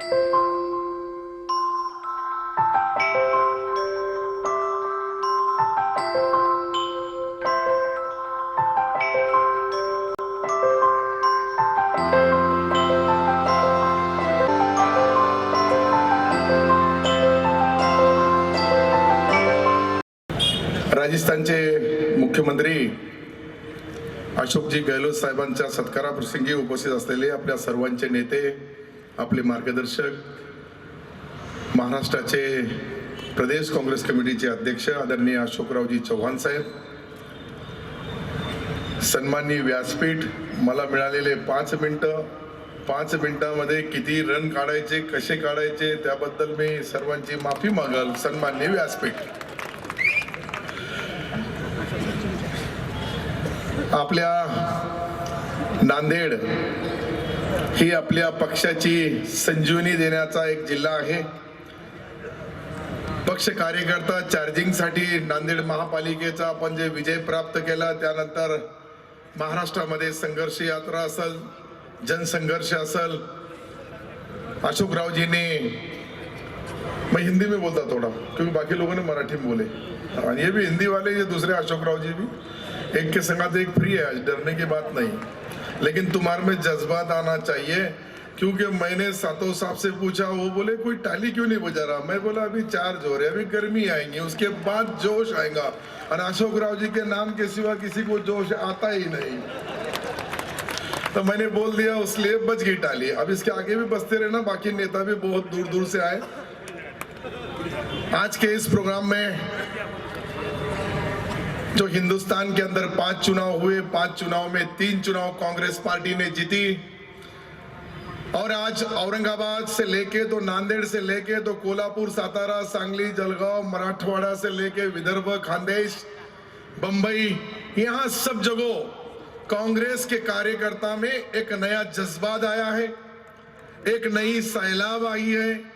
राजस्थानचे मुख्यमंत्री अशोकजी गहलोत साहेबांच्या सत्काराप्रसंगी उपस्थित असलेले आपल्या सर्वांचे नेते, आपले मार्गदर्शक, महाराष्ट्राचे प्रदेश काँग्रेस कमिटीचे अध्यक्ष आदरणीय अशोकरावजी चव्हाण साहेब, सन्माननीय व्यासपीठ, मला मिळालेले 5 मिनिटांमध्ये किती रन काढायचे, कसे काढायचे त्याबद्दल मी सर्वांची माफी मागेल. सन्माननीय व्यासपीठ, आपल्या नांदेड ही आपल्या पक्षाची संजीवनी देण्याचा एक जिल्हा आहे. पक्ष कार्यकर्ता चार्जिंगसाठी नांदेड महापालिकेचा आपण जे विजय प्राप्त केला, त्यानंतर महाराष्ट्रामध्ये संघर्ष यात्रा असेल, जनसंघर्ष असेल, अशोकराव जी ने, मैं हिंदी में बोलता थोड़ा क्योंकि बाकी लोगों ने मराठी में बोले, और ये भी हिंदी वाले, ये दूसरे अशोकराव जी भी एक के संगात एक फ्री है, डरने की बात नहीं, लेकिन तुम्हारे में जज्बात आना चाहिए. क्योंकि मैंने सातों साहब से पूछा, वो बोले कोई टाली क्यों नहीं बजा रहा. मैं बोला अभी चार्ज हो रहे, अभी गर्मी आएंगी, उसके बाद जोश आएगा, और अशोकराव जी के नाम के सिवा किसी को जोश आता ही नहीं. तो मैंने बोल दिया, उसलिए बज गई टाली. अब इसके आगे भी बजते रहना, बाकी नेता भी बहुत दूर दूर से आए. आज के इस प्रोग्राम में जो हिंदुस्तान के अंदर 5 चुनाव हुए, 5 चुनाव में 3 चुनाव कांग्रेस पार्टी ने जीती, और आज औरंगाबाद से लेके तो नांदेड़ से लेके तो कोल्हापुर, सातारा, सांगली, जलगांव, मराठवाड़ा से लेके विदर्भ, खानदेश, बंबई, यहाँ सब जगहों कांग्रेस के कार्यकर्ता में एक नया जज्बात आया है, एक नई सैलाब आई है,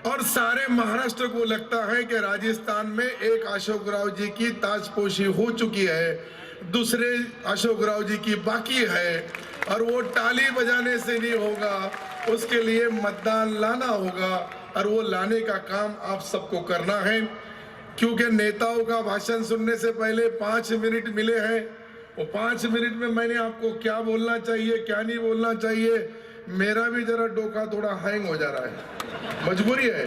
और सारे महाराष्ट्र को लगता है कि राजस्थान में एक अशोकराव जी की ताजपोशी हो चुकी है, दूसरे अशोकराव जी की बाकी है, और वो ताली बजाने से नहीं होगा, उसके लिए मतदान लाना होगा, और वो लाने का काम आप सबको करना है. क्योंकि नेताओं का भाषण सुनने से पहले 5 मिनट मिले हैं, वो 5 मिनट में मैंने आपको क्या बोलना चाहिए, क्या नहीं बोलना चाहिए, मेरा भी जरा डोका थोड़ा हैंग हो जा रहा है, मजबूरी है.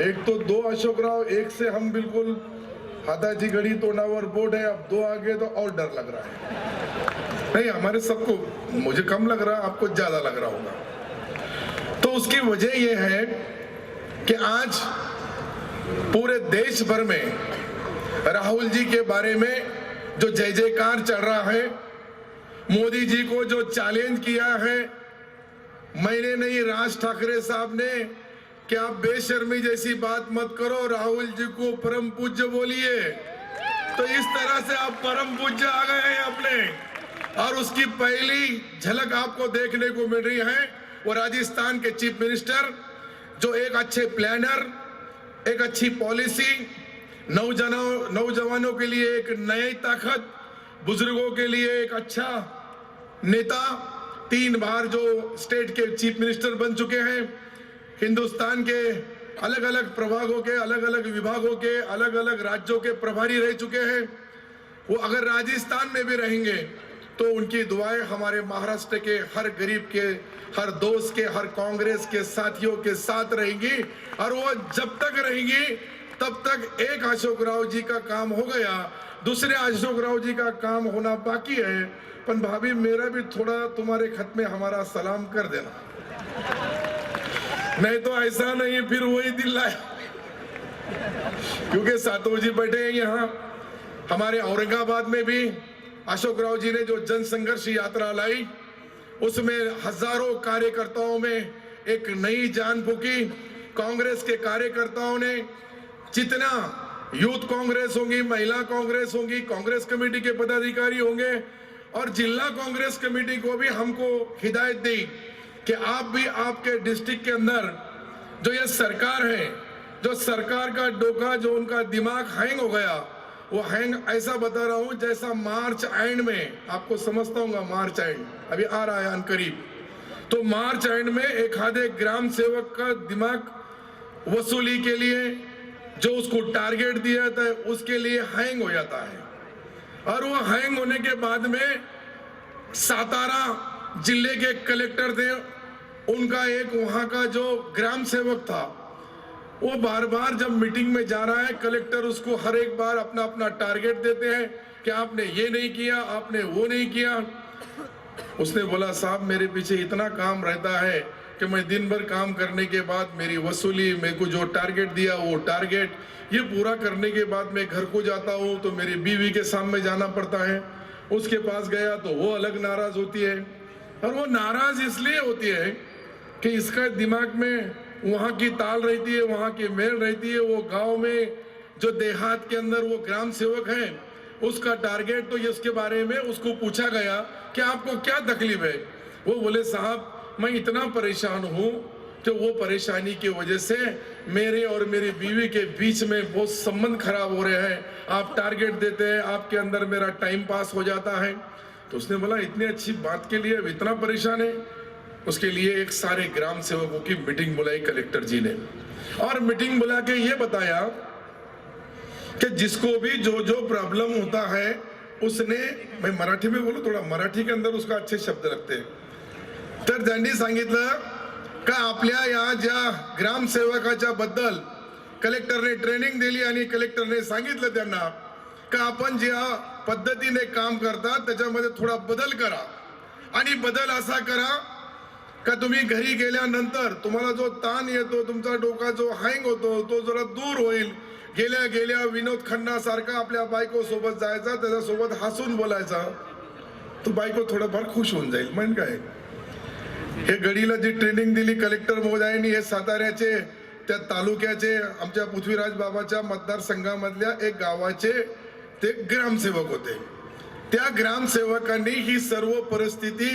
एक तो 2 अशोकराव, एक से हम बिल्कुल हाथाची घड़ी तोंडावर बोर्ड है, अब 2 आगे तो और डर लग रहा है. नहीं, हमारे सबको, मुझे कम लग रहा है, आपको ज्यादा लग रहा होगा. तो उसकी वजह यह है कि आज पूरे देश भर में राहुल जी के बारे में जो जय जयकार चल रहा है, मोदी जी को जो चैलेंज किया है, मैंने नहीं, राज ठाकरे साहब ने, कि आप बेशर्मी जैसी बात मत करो, राहुल जी को परम पूज्य बोलिए. तो इस तरह से आप परम पूज्य आ गए हैं अपने, और उसकी पहली झलक आपको देखने को मिल रही है. वो राजस्थान के चीफ मिनिस्टर जो एक अच्छे प्लानर, एक अच्छी पॉलिसी, नौजवानों के लिए एक नई ताकत, बुजुर्गों के लिए एक अच्छा नेता, 3 बार जो स्टेट के चीफ मिनिस्टर बन चुके हैं, हिंदुस्तान के अलग अलग प्रभागों के, अलग अलग विभागों के, अलग अलग राज्यों के प्रभारी रह चुके हैं. वो अगर राजस्थान में भी रहेंगे तो उनकी दुआएं हमारे महाराष्ट्र के हर गरीब के, हर दोस्त के, हर कांग्रेस के साथियों के साथ रहेंगी, और वो जब तक रहेंगी तब तक एक अशोकराव जी का काम हो गया, दूसरे अशोकराव जी का काम होना बाकी है. पर भाभी, मेरा भी थोड़ा तुम्हारे खत में हमारा सलाम कर देना, नहीं तो ऐसा नहीं फिर वही दिल लाया. क्योंकि सातों जी बैठे हैं यहाँ. हमारे औरंगाबाद में भी अशोकराव जी ने जो जनसंघर्ष यात्रा लाई, उसमें हजारों कार्यकर्ताओं में एक नई जान फूकी. कांग्रेस के कार्यकर्ताओं ने, जितना यूथ कांग्रेस होंगी, महिला कांग्रेस होंगी, कांग्रेस कमेटी के पदाधिकारी होंगे, और जिला कांग्रेस कमेटी को भी हमको हिदायत दी कि आप भी आपके डिस्ट्रिक्ट के अंदर जो ये सरकार है, जो सरकार का डोका, जो उनका दिमाग हैंग हो गया, वो हैंग ऐसा बता रहा हूं जैसा मार्च एंड में, आपको समझता हूँ मार्च एंड अभी आ रहा है अन करीब, तो मार्च एंड में एक आधे ग्राम सेवक का दिमाग वसूली के लिए जो उसको टारगेट दिया था उसके लिए हैंग हो जाता है, और वो हैंग होने के बाद में सातारा जिले के कलेक्टर थे, उनका एक वहां का जो ग्राम सेवक था वो बार बार जब मीटिंग में जा रहा है, कलेक्टर उसको हर एक बार अपना अपना टारगेट देते हैं कि आपने ये नहीं किया, आपने वो नहीं किया। उसने बोला साहब मेरे पीछे इतना काम रहता है कि मैं दिन भर काम करने के बाद मेरी वसूली, मेरे को जो टारगेट दिया वो टारगेट ये पूरा करने के बाद मैं घर को जाता हूँ तो मेरी बीवी के सामने जाना पड़ता है, उसके पास गया तो वो अलग नाराज होती है, और वो नाराज इसलिए होती है कि इसका दिमाग में वहाँ की ताल रहती है, वहाँ की मेल रहती है। वो गांव में जो देहात के अंदर वो ग्राम सेवक है उसका टारगेट, तो ये उसके बारे में उसको पूछा गया कि आपको क्या तकलीफ है। वो बोले साहब मैं इतना परेशान हूँ कि वो परेशानी की वजह से मेरे और मेरी बीवी के बीच में बहुत संबंध खराब हो रहे हैं, आप टारगेट देते हैं, आपके अंदर मेरा टाइम पास हो जाता है। तो उसने बोला इतनी अच्छी बात के लिए इतना परेशान है। उसके लिए एक सारे ग्राम सेवकों की मीटिंग बुलाई कलेक्टर जी ने, और मीटिंग बुला के ये बताया कि जिसको भी जो जो प्रॉब्लम होता है उसने, मैं मराठी में बोलूं, थोड़ा मराठी के अंदर उसका अच्छे शब्द लगते हैं, तर त्यांनी सांगितलं का आपल्या या ज्या ग्रामसेवकाच्या बद्दल कलेक्टरने ट्रेनिंग दिली आणि कलेक्टरने सांगितलं त्यांना का आपण ज्या पद्धतीने काम करता त्याच्यामध्ये थोडा बदल करा, आणि बदल असा करा का तुम्ही घरी गेल्यानंतर तुम्हाला जो ताण येतो, तुमचा डोका जो हँग होतो तो जरा दूर होईल। गेल्या गेल्या विनोद खन्ना सारखा आपल्या बायको सोबत जायचा, त्याच्यासोबत हसून बोलायचा, तो बायको थोडंफार खुश होऊन जाईल। म्हणजे काय हे गडीला जी ट्रेनिंग दिली कलेक्टर महोदयांनी, हे साताऱ्याचे त्या तालुक्याचे आमच्या पृथ्वीराज बाबाच्या मतदारसंघामधल्या एक गावाचे ते ग्रामसेवक होते। त्या ग्रामसेवकांनी ही सर्व परिस्थिती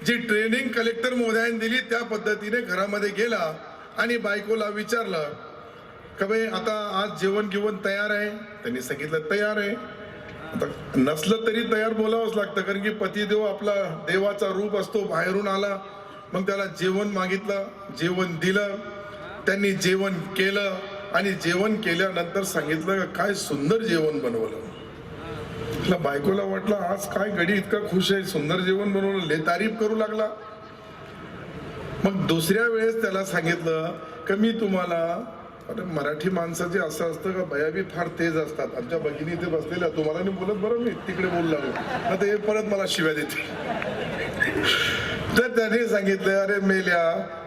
जी ट्रेनिंग कलेक्टर महोदयांनी दिली त्या पद्धतीने घरामध्ये गेला आणि बायकोला विचारलं का बाई आता आज जेवण घेऊन तयार आहे। त्यांनी सांगितलं तयार आहे। आता नसलं तरी तयार बोलावंच लागतं, कारण की पतिदेव आपला देवाचा रूप असतो, बाहेरून आला मग त्याला जेवण मागितलं, जेवण दिलं, त्यांनी जेवण केलं, आणि जेवण केल्यानंतर सांगितलं काय सुंदर जेवण बनवलं। बायकोला वाटलं आज काय गडी इतका खुश आहे, सुंदर जेवण बनवलं, ले तारीफ करू लागला। मग दुसऱ्या वेळेस त्याला सांगितलं की मी तुम्हाला, अरे मराठी माणसाचे असं असतं का बया बी फार तेज असतात, आमच्या भगिनी इथे बसलेल्या, तुम्हाला नाही बोलत बरं, मी तिकडे बोलू लागलो, आता हे परत मला शिव्या देते। तर त्याने सांगितलं अरे मेल्या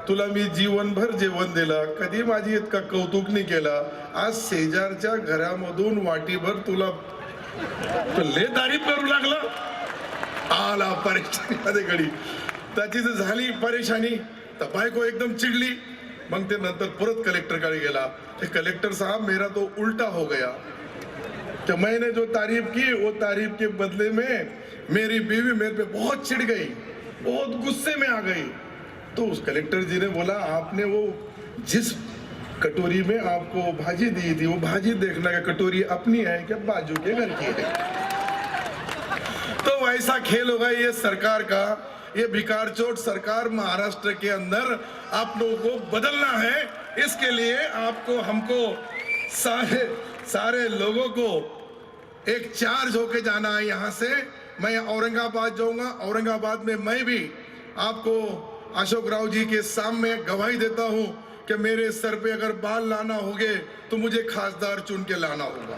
तुला मी जीवनभर जेवण दिलं, कधी माझी इतका कौतुक नाही केलं, आज शेजारच्या घरामधून वाटीभर तुला तो ले तारीफ करू लागला। आला परेशानी मध्ये घडी, त्याची जर झाली परेशानी तर बायको एकदम चिडली। मग ते नंतर परत कलेक्टर कडे गेला, ते कलेक्टर साहब मेरा तो उल्टा हो गया कि मैंने जो तारीफ की वो तारीफ के बदले में मेरी बीवी मेरे पे बहुत चिढ़ गई, बहुत गुस्से में आ गई। तो उस कलेक्टर जी ने बोला आपने वो जिस कटोरी में आपको भाजी दी थी वो भाजी देखना कि कटोरी अपनी है क्या बाजू के घर की है। तो वैसा खेल होगा ये सरकार का, ये भिकारचोट सरकार महाराष्ट्र के अंदर आप लोगों को बदलना है। इसके लिए आपको हमको सारे लोगों को एक चार्ज होके जाना है। यहाँ से मैं औरंगाबाद जाऊंगा, औरंगाबाद में मैं भी आपको अशोक राव जी के सामने गवाही देता हूँ कि मेरे सर पे अगर बाल लाना होगे तो मुझे खासदार चुन के लाना होगा।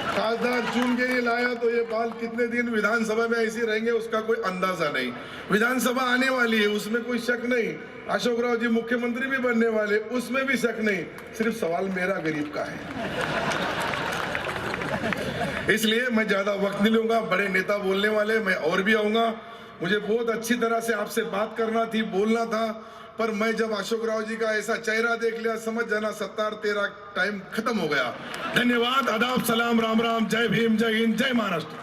खासदार चुन के नहीं लाया तो ये बाल कितने दिन विधानसभा में ऐसे रहेंगे उसका कोई अंदाजा नहीं। विधानसभा आने वाली है उसमें कोई शक नहीं, अशोक राव जी मुख्यमंत्री भी बनने वाले उसमें भी शक नहीं, सिर्फ सवाल मेरा गरीब का है। इसलिए मैं ज्यादा वक्त नहीं लूंगा, बड़े नेता बोलने वाले, मैं और भी आऊंगा। मुझे बहुत अच्छी तरह से आपसे बात करना थी, बोलना था, पर मैं जब अशोक राव जी का ऐसा चेहरा देख लिया समझ जाना सत्तार तेरा टाइम खत्म हो गया। धन्यवाद, आदाब, सलाम, राम राम, जय भीम, जय हिंद, जय महाराष्ट्र।